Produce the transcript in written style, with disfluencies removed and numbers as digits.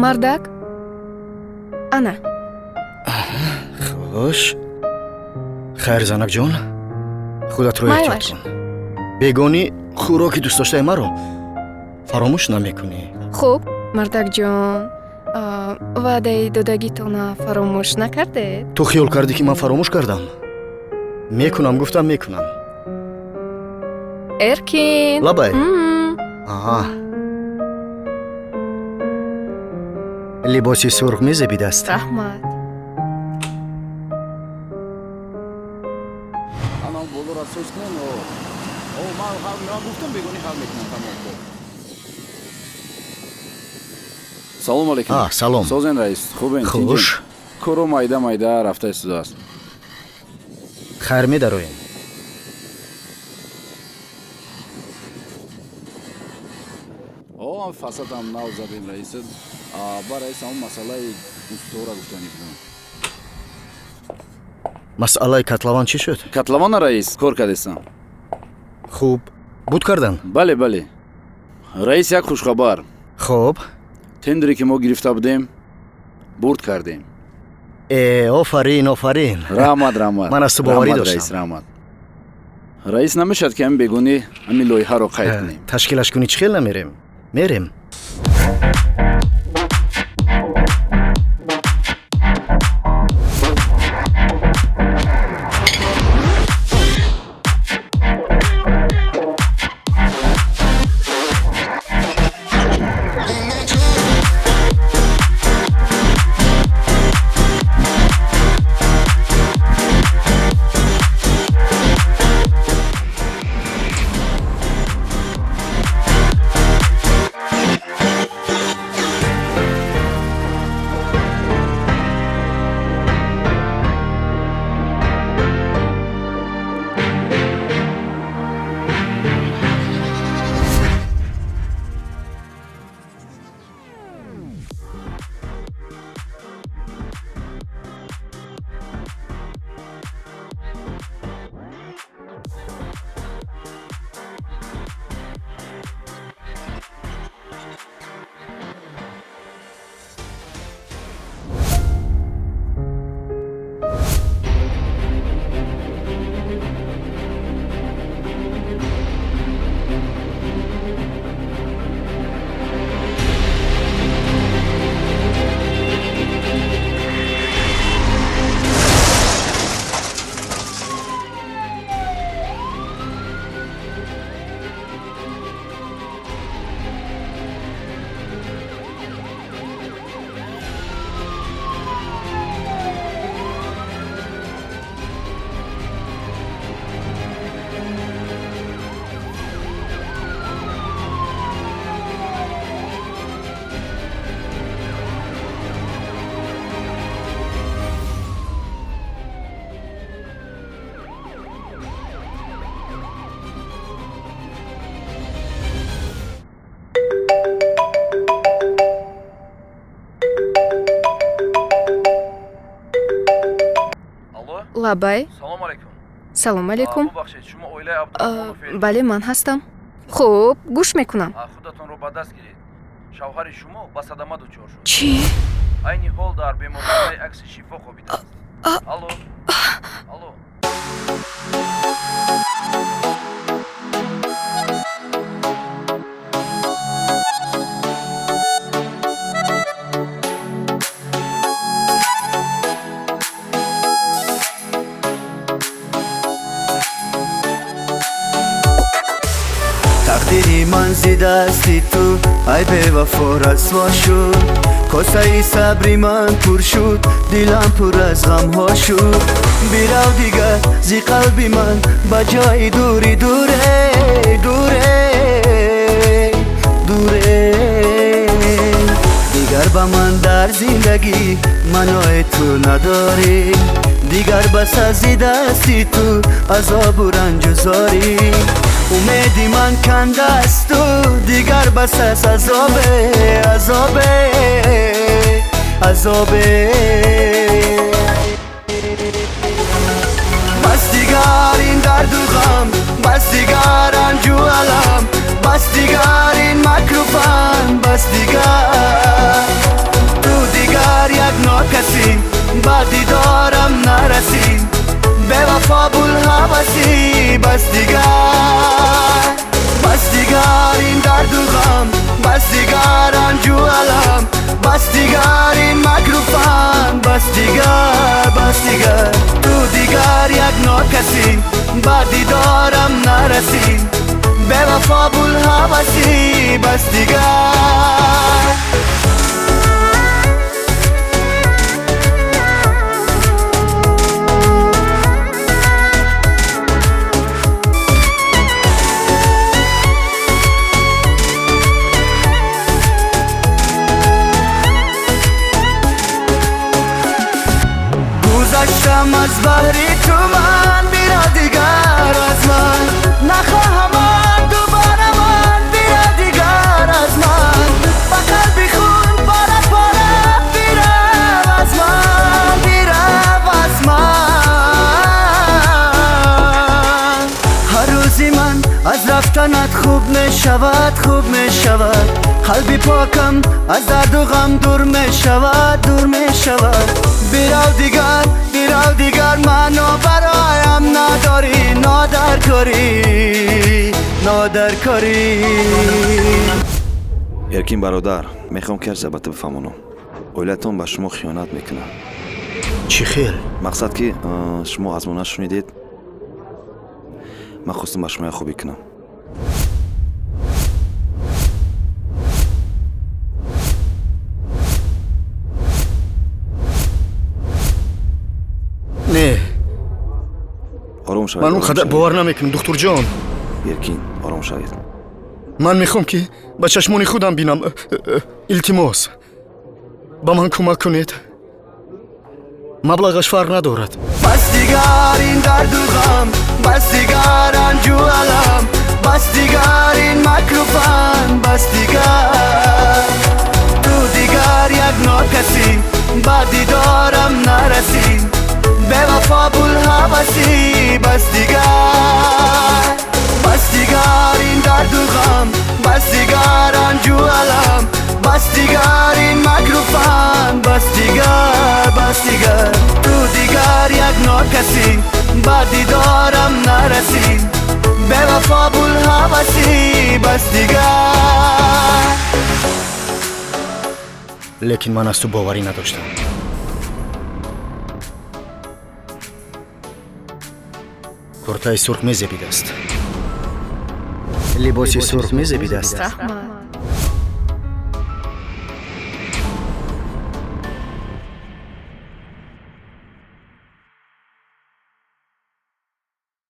мардак ана خوش خیر زنک جون خودت رو احتیاط مایوش. کن بگونی خوراکی دوست داشته مرا فراموش نمیکنی хуб мардакҷон ваъдаи додагитона фаромӯш накардед تو خیال کردی که من فراموش کردم میکنم گفتم میکنم эркин لبای Мм. آها لباسی سرخ میزبی دست раҳмат الان بولو را سوچ کن او من گفتم بگونی حل میکنم تمام خب سلام علیکم سلام سوزن رئیس خوبین خوش کورو майда рафта истодааст خیر میدرویم о фасадам нав забин раис ба раис ҳамон масъалаи устора гуфтанӣ будам مسئله کتلوان چی شد؟ катлавона раис кор кардестам خوب بود کردن бале раис як хушхабар خوب тендере ки мо гирифта будем бурд кардем آفرین раҳмат من از تو باوری раҳмат داشتم раис раҳмат раис намешад ки ҳамин бегунӣ ҳамин лоиҳаро қайд кунем تشکیلش کنی چخیل نمیریم میریم лабай Салом алейкум. салом алейкум Бубахшед, шумо оилаи Абдурахмонов феъл. бале ман ҳастам хуб гӯш мекунам Худатонро ба даст гиред. Шавҳари шумо ба садама дучор шуд. чӣ Айни ҳол дар беморхонаи акси шифо хобидааст. Алло. Алло. تقدیری من زی دستی تو ای بوفا رسوا شد کاسه صبری من پر شد دلم پر از غم ها شد بیرو دیگر زی قلبی من با جای دوری دوره دیگر با من در زندگی منو تو نداری دیگر بس از دستی تو عذاب و رنج و زاری امیدی من کنده است تو دیگر بس از عذابه بس دیگر این درد و غم بس دیگر رنج و علم بس دیگر این مکر و فن بس دیگر بس دیگر این درد و غم بس دیگر رنج و علم بس دیگر این مکروفم بس دیگر تو دیگر یک ناکسی با دیدارم نرسی به وفا بوالهوسی بس دیگر گذشتم از بحری تو من بیرا دیگر از من نخواهم دوباره من بیرا دیگر از من با قلبی خون پاره بیرم از من هر روزی من از رفتنت خوب می شود قلبی پاکم از درد و غم دور می شود بیراو دیگر منو برایم نداری نادر کاری еркин бародар мехоҳам ки ҳар албатта бифаҳмонам оилатон ба шумо хиёнат мекунад чӣ хел мақсад ки шумо аз мо нашунидед ман хостам ба шумо як хубӣ кунам не ором шавед ман он қадар бовар намекунам духтурҷон еркин ором шавед ман мехоҳам ки ба чашмони худам бинам илтимос ба ман кӯмак кунед маблағаш фарқ надорад بس دیگر این درد و غم بس دیگر رنج و علم بس دیگر این مکروفم بس دیگر تو دیگر یک ناکسی با دیدارم نرسی به وفا بوالهوسی بس دیگر این درد و غم بس دیگر رنج و علم بس دیگر این مکروفم بس دیگر تو دیگر یک ناکسی با دیدارم نرسی به وفا بوالهوسی بس دیگر лекин ман аз ту боварӣ надоштам куртаи сурх мезебидааст либоси сурх мезебидааст Rahmat.